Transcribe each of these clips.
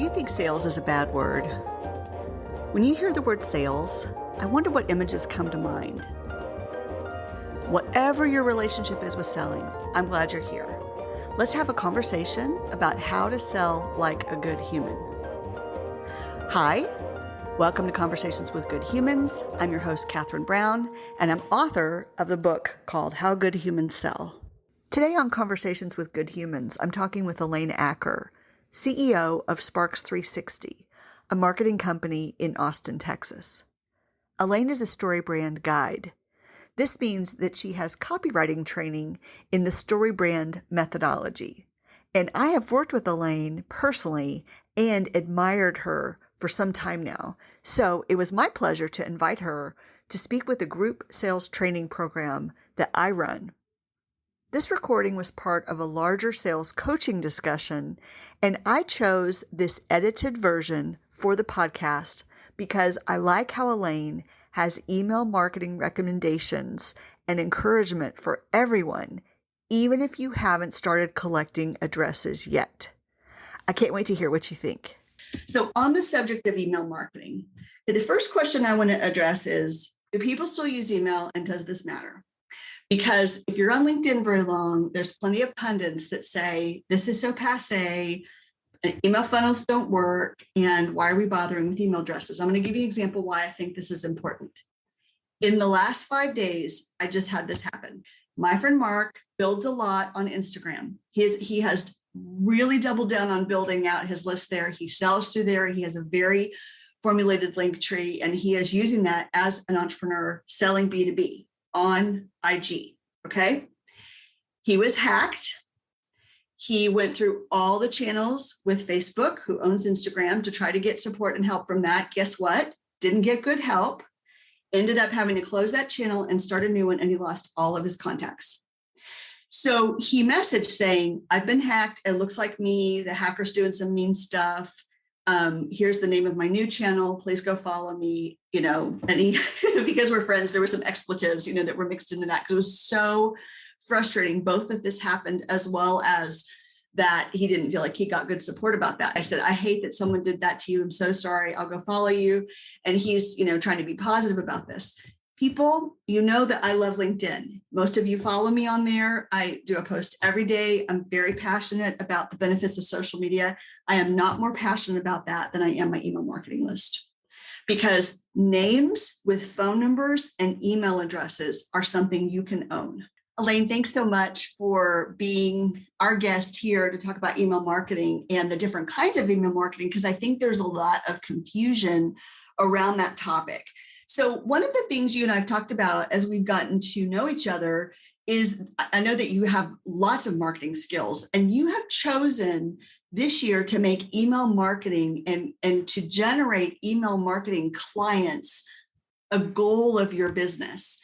Do you think sales is a bad word? When you hear the word sales, I wonder what images come to mind. Whatever your relationship is with selling, I'm glad you're here. Let's have a conversation about how to sell like a good human. Hi, welcome to Conversations with Good Humans. I'm your host, Catherine Brown, and I'm author of the book called How Good Humans Sell. Today on Conversations with Good Humans, I'm talking with Elaine Acker, CEO of Sparx360, a marketing company in Austin, Texas. Elaine is a StoryBrand guide. This means that she has copywriting training in the StoryBrand methodology. And I have worked with Elaine personally and admired her for some time now. So it was my pleasure to invite her to speak with the group sales training program that I run. This recording was part of a larger sales coaching discussion, and I chose this edited version for the podcast because I like how Elaine has email marketing recommendations and encouragement for everyone, even if you haven't started collecting addresses yet. I can't wait to hear what you think. So on the subject of email marketing, the first question I want to address is, do people still use email, and does this matter? Because if you're on LinkedIn very long, there's plenty of pundits that say, this is so passé, email funnels don't work, and why are we bothering with email addresses? I'm going to give you an example why I think this is important. In the last 5 days, I just had this happen. My friend Mark builds a lot on Instagram. He has really doubled down on building out his list there. He sells through there. He has a very formulated link tree, and he is using that as an entrepreneur selling B2B. On IG, okay? He was hacked. He went through all the channels with Facebook, who owns Instagram, to try to get support and help from that. Guess what? Didn't get good help. Ended up having to close that channel and start a new one, and he lost all of his contacts. So he messaged saying, I've been hacked. It looks like me. The hacker's doing some mean stuff. Here's the name of my new channel. Please go follow me. And he, because we're friends, there were some expletives, that were mixed into that because it was so frustrating, both that this happened as well as that he didn't feel like he got good support about that. I said, I hate that someone did that to you. I'm so sorry. I'll go follow you. And he's, trying to be positive about this. People, that I love LinkedIn. Most of you follow me on there. I do a post every day. I'm very passionate about the benefits of social media. I am not more passionate about that than I am my email marketing list, because names with phone numbers and email addresses are something you can own. Elaine, thanks so much for being our guest here to talk about email marketing and the different kinds of email marketing, because I think there's a lot of confusion around that topic. So one of the things you and I've talked about as we've gotten to know each other is, I know that you have lots of marketing skills, and you have chosen this year to make email marketing and to generate email marketing clients a goal of your business.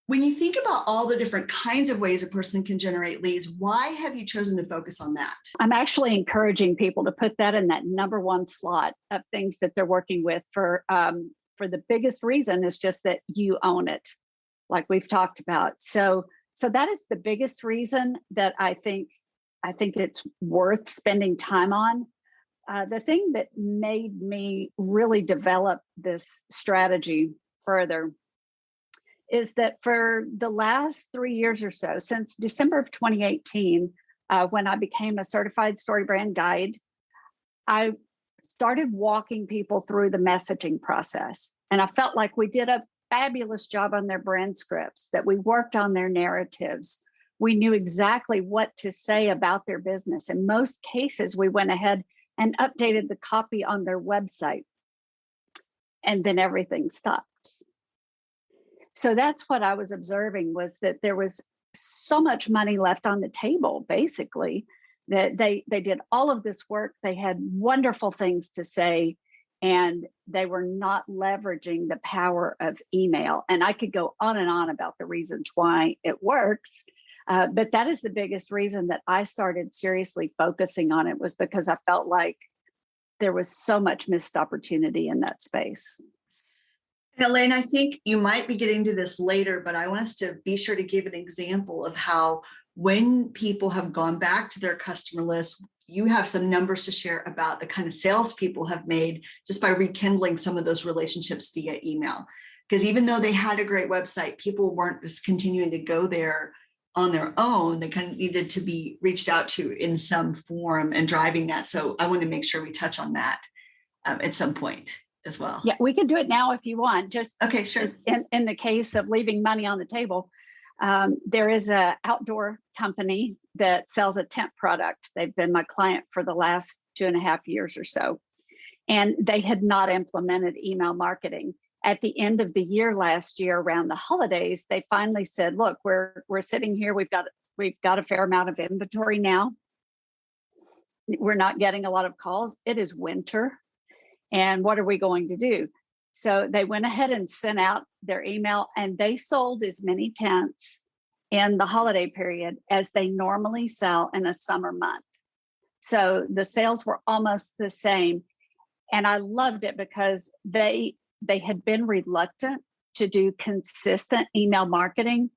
When you think about all the different kinds of ways a person can generate leads, why have you chosen to focus on that? I'm actually encouraging people to put that in that number one slot of things that they're working with for the biggest reason is just that you own it, like we've talked about. So that is the biggest reason that I think it's worth spending time on. The thing that made me really develop this strategy further is that for the last 3 years or so, since December of 2018, when I became a certified StoryBrand guide, I started walking people through the messaging process. And I felt like we did a fabulous job on their brand scripts, that we worked on their narratives. We knew exactly what to say about their business. In most cases, we went ahead and updated the copy on their website. And then everything stopped. So that's what I was observing, was that there was so much money left on the table, basically, that they did all of this work. They had wonderful things to say, and they were not leveraging the power of email. And I could go on and on about the reasons why it works. But that is the biggest reason that I started seriously focusing on it, was because I felt like there was so much missed opportunity in that space. Elaine, I think you might be getting to this later, but I want us to be sure to give an example of how when people have gone back to their customer list, you have some numbers to share about the kind of sales people have made just by rekindling some of those relationships via email. Because even though they had a great website, people weren't just continuing to go there on their own. They kind of needed to be reached out to in some form and driving that. So I want to make sure we touch on that at some point as well. Yeah, we can do it now if you want. Just okay, sure. In the case of leaving money on the table, there is an outdoor company that sells a tent product. They've been my client for the last 2.5 years or so. And they had not implemented email marketing. At the end of the year last year, around the holidays, they finally said, look, we're sitting here, we've got a fair amount of inventory now. We're not getting a lot of calls. It is winter. And what are we going to do? So they went ahead and sent out their email, and they sold as many tents in the holiday period as they normally sell in a summer month. So the sales were almost the same. And I loved it because they had been reluctant to do consistent email marketing.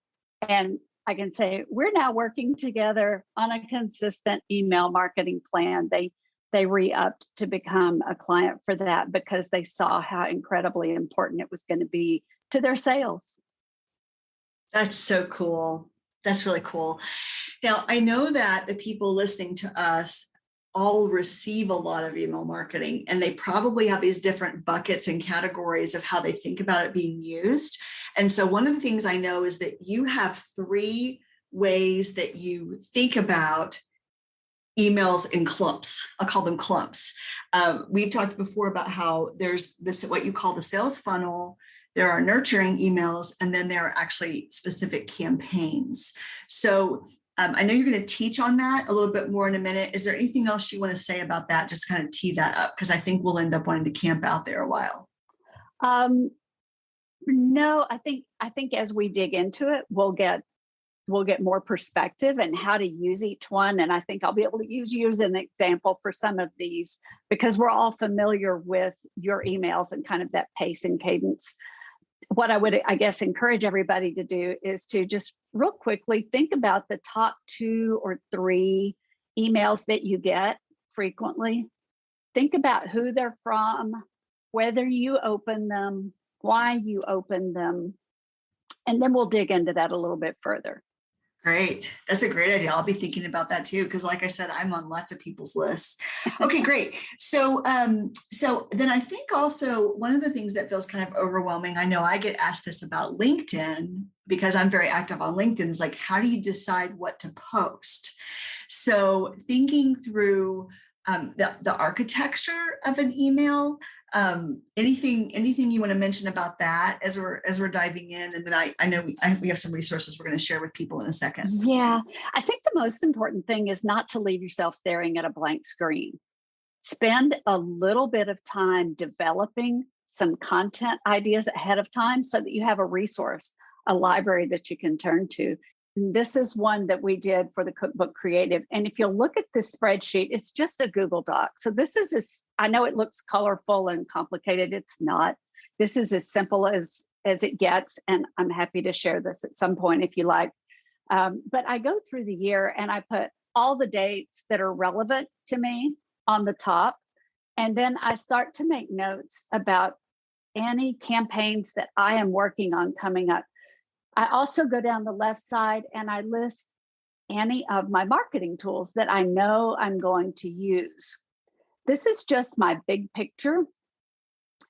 And I can say, we're now working together on a consistent email marketing plan. They re-upped to become a client for that because they saw how incredibly important it was going to be to their sales. That's so cool. That's really cool. Now, I know that the people listening to us all receive a lot of email marketing, and they probably have these different buckets and categories of how they think about it being used. And so one of the things I know is that you have 3 ways that you think about emails in clumps. I'll call them clumps. We've talked before about how there's this, what you call the sales funnel. There are nurturing emails, and then there are actually specific campaigns. So I know you're going to teach on that a little bit more in a minute. Is there anything else you want to say about that? Just kind of tee that up, because I think we'll end up wanting to camp out there a while. No, I think as we dig into it, we'll get more perspective and how to use each one. And I think I'll be able to use you as an example for some of these, because we're all familiar with your emails and kind of that pace and cadence. What I would, I guess, encourage everybody to do is to just real quickly think about the top 2 or 3 emails that you get frequently. Think about who they're from, whether you open them, why you open them, and then we'll dig into that a little bit further. Great. That's a great idea. I'll be thinking about that too, because like I said, I'm on lots of people's lists. Okay, great. So then I think also one of the things that feels kind of overwhelming, I know I get asked this about LinkedIn because I'm very active on LinkedIn, is like, how do you decide what to post? So thinking through the architecture of an email, anything you want to mention about that as we're diving in, and then I know we have some resources we're going to share with people in a second. Yeah, I think the most important thing is not to leave yourself staring at a blank screen. Spend a little bit of time developing some content ideas ahead of time so that you have a resource, a library that you can turn to. This is one that we did for the Cookbook Creative. And if you'll look at this spreadsheet, it's just a Google Doc. So this is, I know it looks colorful and complicated. It's not. This is as simple as it gets. And I'm happy to share this at some point if you like. But I go through the year and I put all the dates that are relevant to me on the top. And then I start to make notes about any campaigns that I am working on coming up. I also go down the left side and I list any of my marketing tools that I know I'm going to use. This is just my big picture.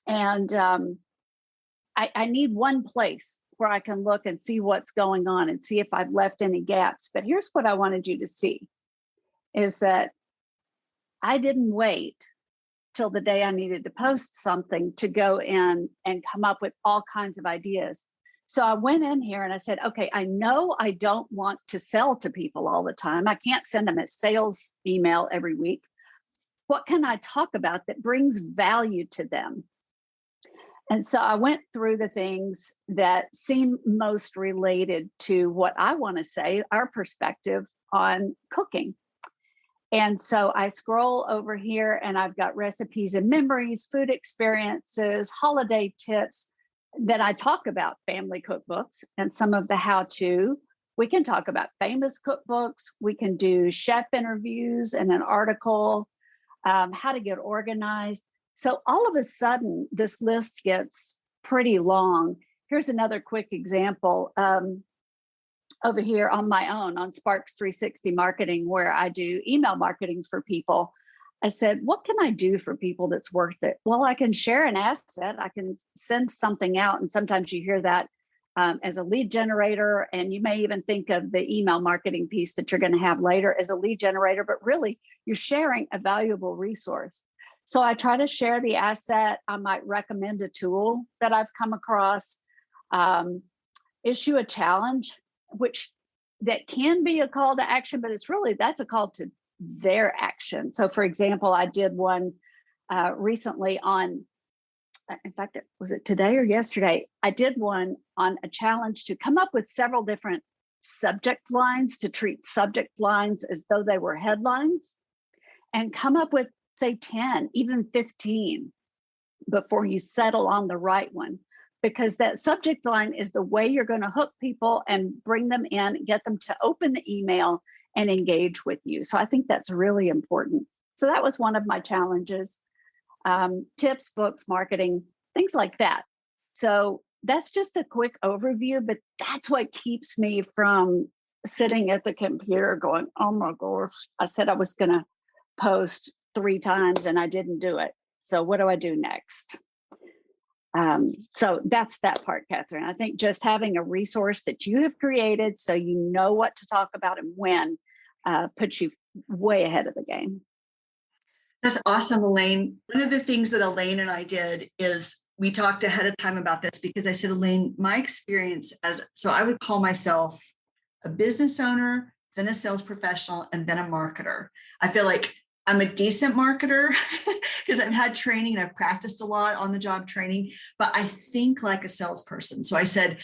And I need one place where I can look and see what's going on and see if I've left any gaps. But here's what I wanted you to see, is that I didn't wait till the day I needed to post something to go in and come up with all kinds of ideas. So I went in here and I said, okay, I know I don't want to sell to people all the time. I can't send them a sales email every week. What can I talk about that brings value to them? And so I went through the things that seem most related to what I want to say, our perspective on cooking. And so I scroll over here and I've got recipes and memories, food experiences, holiday tips. That I talk about family cookbooks and some of the how-to, We can talk about famous cookbooks. We can do chef interviews and an article, how to get organized. So all of a sudden, this list gets pretty long. Here's another quick example. Over here on my own on Sparx360 marketing, where I do email marketing for people. I said, what can I do for people that's worth it? Well, I can share an asset. I can send something out. And sometimes you hear that as a lead generator. And you may even think of the email marketing piece that you're going to have later as a lead generator, but really you're sharing a valuable resource. So I try to share the asset. I might recommend a tool that I've come across, issue a challenge, which that can be a call to action, but that's a call to their action. So for example, I did one recently on, in fact, was it today or yesterday? I did one on a challenge to come up with several different subject lines, to treat subject lines as though they were headlines, and come up with, say, 10, even 15 before you settle on the right one. Because that subject line is the way you're going to hook people and bring them in, get them to open the email and engage with you. So I think that's really important. So that was one of my challenges. Tips, books, marketing, things like that. So that's just a quick overview, but that's what keeps me from sitting at the computer going, oh my gosh, I said I was going to post 3 times and I didn't do it. So what do I do next? So that's that part, Catherine. I think just having a resource that you have created so you know what to talk about and when puts you way ahead of the game. That's awesome, Elaine. One of the things that Elaine and I did is we talked ahead of time about this because I said, Elaine, my experience so I would call myself a business owner, then a sales professional, and then a marketer. I feel like I'm a decent marketer because I've had training and I've practiced a lot on the job training, but I think like a salesperson. So I said,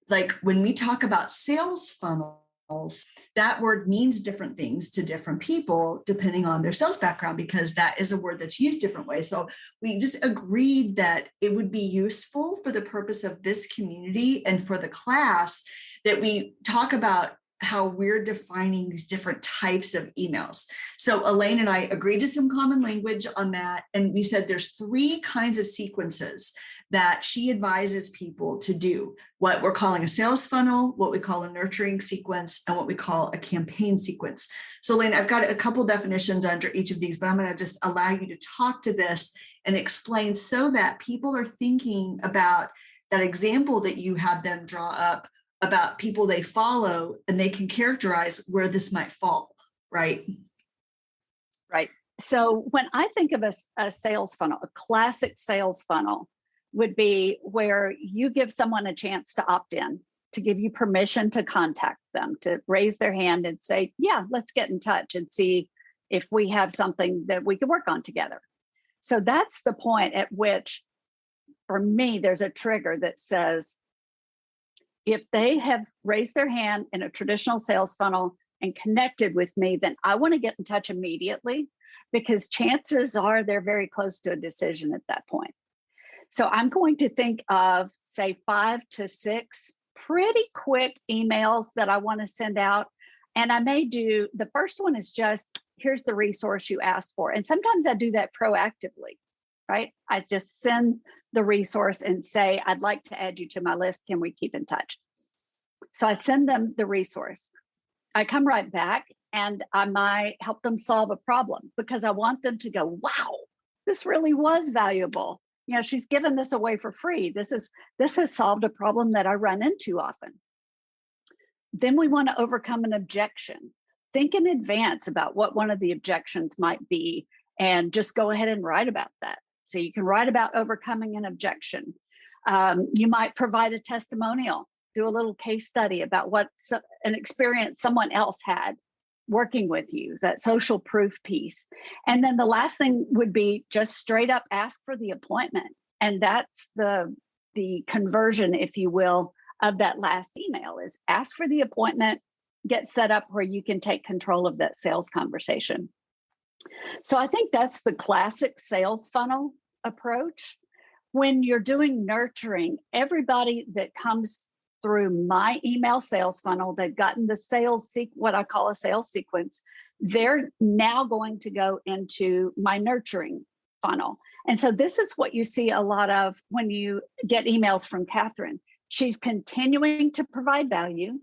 like, when we talk about sales funnels, that word means different things to different people depending on their sales background, because that is a word that's used different ways. So we just agreed that it would be useful for the purpose of this community and for the class that we talk about how we're defining these different types of emails. So Elaine and I agreed to some common language on that. And we said there's 3 kinds of sequences that she advises people to do: what we're calling a sales funnel, what we call a nurturing sequence, and what we call a campaign sequence. So Elaine, I've got a couple definitions under each of these, but I'm going to just allow you to talk to this and explain so that people are thinking about that example that you had them draw up about people they follow, and they can characterize where this might fall, right? Right. So when I think of a sales funnel, a classic sales funnel would be where you give someone a chance to opt in, to give you permission to contact them, to raise their hand and say, yeah, let's get in touch and see if we have something that we can work on together. So that's the point at which, for me, there's a trigger that says, if they have raised their hand in a traditional sales funnel and connected with me, then I want to get in touch immediately, because chances are they're very close to a decision at that point. So I'm going to think of, say, 5 to 6 pretty quick emails that I want to send out. And I may do, the first one is just, here's the resource you asked for. And sometimes I do that proactively, right? I just send the resource and say, I'd like to add you to my list. Can we keep in touch? So I send them the resource. I come right back and I might help them solve a problem, because I want them to go, wow, this really was valuable. You know, she's given this away for free. This has solved a problem that I run into often. Then we want to overcome an objection. Think in advance about what one of the objections might be, and just go ahead and write about that. So you can write about overcoming an objection. You might provide a testimonial, do a little case study about what an experience someone else had working with you, that social proof piece. And then the last thing would be just straight up ask for the appointment. And that's the conversion, if you will, of that last email, is ask for the appointment, get set up where you can take control of that sales conversation. So I think that's the classic sales funnel approach. When you're doing nurturing, everybody that comes through my email sales funnel. They've gotten the what I call a sales sequence. They're now going to go into my nurturing funnel. And so this is what you see a lot of when you get emails from Catherine. She's continuing to provide value.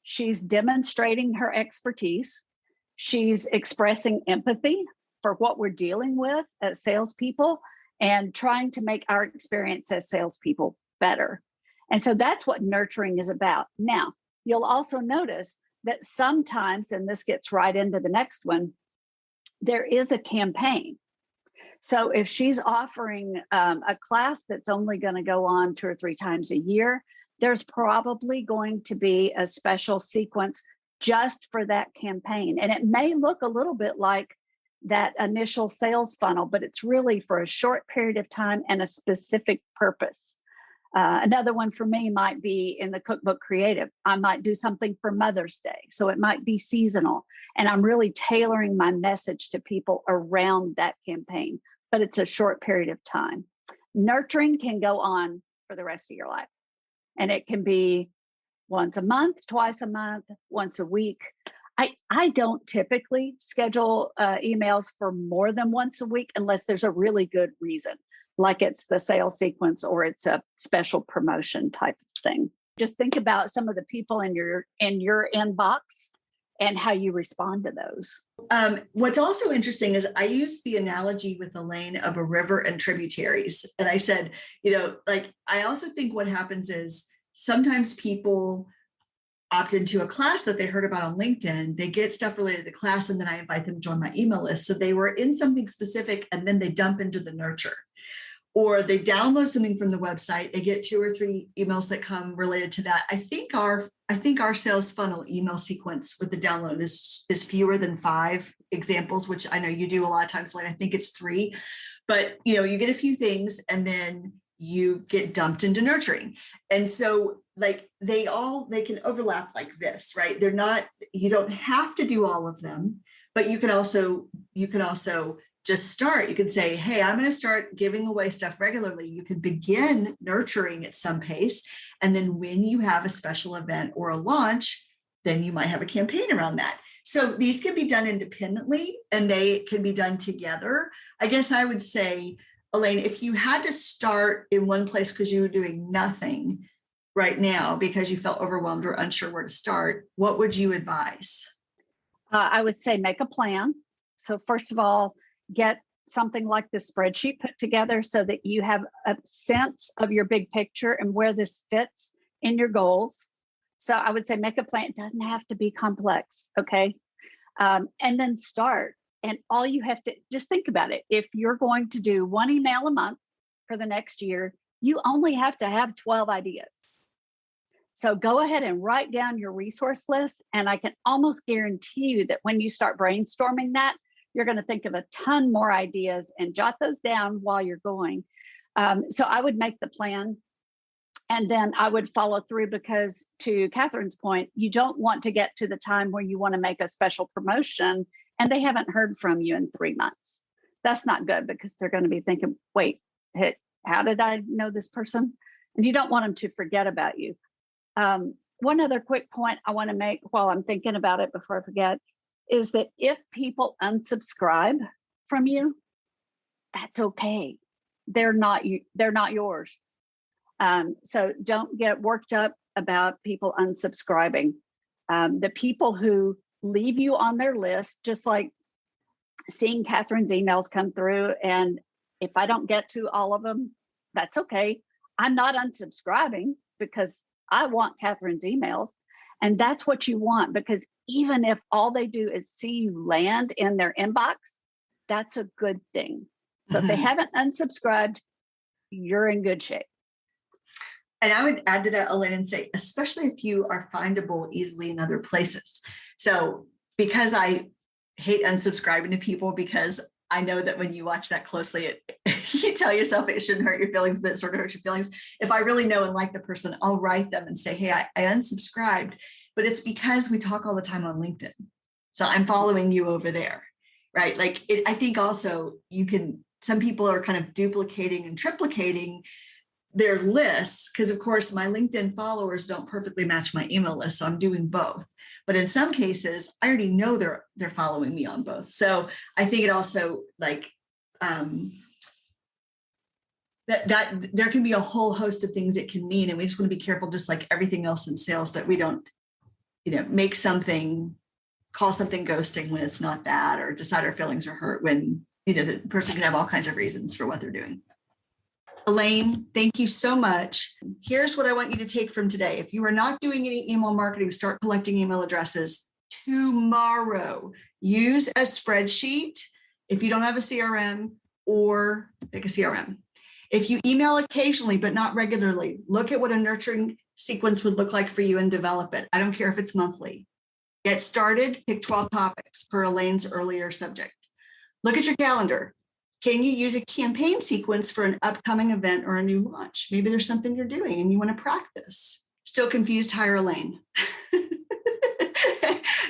She's demonstrating her expertise. She's expressing empathy for what we're dealing with as salespeople and trying to make our experience as salespeople better. And so that's what nurturing is about. Now, you'll also notice that sometimes, and this gets right into the next one, there is a campaign. So if she's offering a class that's only going to go on 2 or 3 times a year, there's probably going to be a special sequence just for that campaign. And it may look a little bit like that initial sales funnel, but it's really for a short period of time and a specific purpose. Another one for me might be in the Cookbook Creative. I might do something for Mother's Day. So it might be seasonal. And I'm really tailoring my message to people around that campaign, but it's a short period of time. Nurturing can go on for the rest of your life. And it can be once a month, twice a month, once a week. I don't typically schedule emails for more than once a week unless there's a really good reason, like it's the sales sequence or it's a special promotion type of thing. Just think about some of the people in your inbox and how you respond to those. What's also interesting is I used the analogy with Elaine of a river and tributaries. And I said, I also think what happens is sometimes people opt into a class that they heard about on LinkedIn. They get stuff related to the class, and then I invite them to join my email list. So they were in something specific, and then they dump into the nurture. Or they download something from the website. They get 2 or 3 emails that come related to that. I think our sales funnel email sequence with the download is fewer than 5 examples, which I know you do a lot of times. Like I think it's 3, but you get a few things and then you get dumped into nurturing. And so like they can overlap like this, right? You don't have to do all of them, but you can also just start. You can say, hey, I'm going to start giving away stuff regularly. You can begin nurturing at some pace. And then when you have a special event or a launch, then you might have a campaign around that. So these can be done independently and they can be done together. I guess I would say, Elaine, if you had to start in one place because you were doing nothing right now because you felt overwhelmed or unsure where to start, what would you advise? I would say make a plan. So first of all, get something like the spreadsheet put together so that you have a sense of your big picture and where this fits in your goals. So I would say make a plan. It doesn't have to be complex, okay? And then start. And all you have to just think about it. If you're going to do 1 email a month for the next year, you only have to have 12 ideas. So go ahead and write down your resource list. And I can almost guarantee you that when you start brainstorming that, you're going to think of a ton more ideas and jot those down while you're going. So I would make the plan and then I would follow through because to Catherine's point, you don't want to get to the time where you want to make a special promotion and they haven't heard from you in 3 months. That's not good because they're going to be thinking, wait, how did I know this person? And you don't want them to forget about you. One other quick point I want to make while I'm thinking about it before I forget is that if people unsubscribe from you, that's okay. They're not yours. So don't get worked up about people unsubscribing. The people who leave you on their list, just like seeing Catherine's emails come through. And if I don't get to all of them, that's okay. I'm not unsubscribing because I want Catherine's emails. And that's what you want, because even if all they do is see you land in their inbox, that's a good thing. So if they haven't unsubscribed, you're in good shape. And I would add to that, Elaine, and say, especially if you are findable easily in other places. So because I hate unsubscribing to people, because I know that when you watch that closely, you tell yourself it shouldn't hurt your feelings, but it sort of hurts your feelings. If I really know and like the person, I'll write them and say, hey, I unsubscribed, but it's because we talk all the time on LinkedIn. So I'm following you over there, right? Like I think also some people are kind of duplicating and triplicating their lists, because of course my LinkedIn followers don't perfectly match my email list, so I'm doing both. But in some cases, I already know they're following me on both. So I think it also like that there can be a whole host of things it can mean, and we just want to be careful, just like everything else in sales, that we don't, make something, call something ghosting when it's not that, or decide our feelings are hurt when the person can have all kinds of reasons for what they're doing. Elaine, thank you so much. Here's what I want you to take from today. If you are not doing any email marketing, start collecting email addresses tomorrow. Use a spreadsheet if you don't have a CRM, or pick a CRM. If you email occasionally but not regularly, look at what a nurturing sequence would look like for you and develop it. I don't care if it's monthly. Get started, pick 12 topics per Elaine's earlier subject. Look at your calendar. Can you use a campaign sequence for an upcoming event or a new launch? Maybe there's something you're doing and you want to practice. Still confused? Hire Elaine.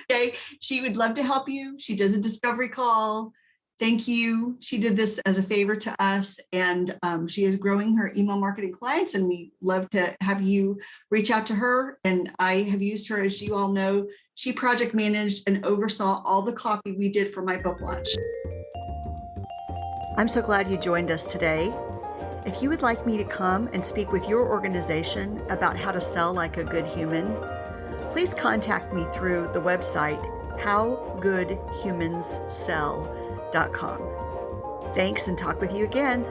Okay, she would love to help you. She does a discovery call. Thank you. She did this as a favor to us, and she is growing her email marketing clients, and we love to have you reach out to her. And I have used her, as you all know. She project managed and oversaw all the copy we did for my book launch. I'm so glad you joined us today. If you would like me to come and speak with your organization about how to sell like a good human, please contact me through the website howgoodhumanssell.com. Thanks, and talk with you again.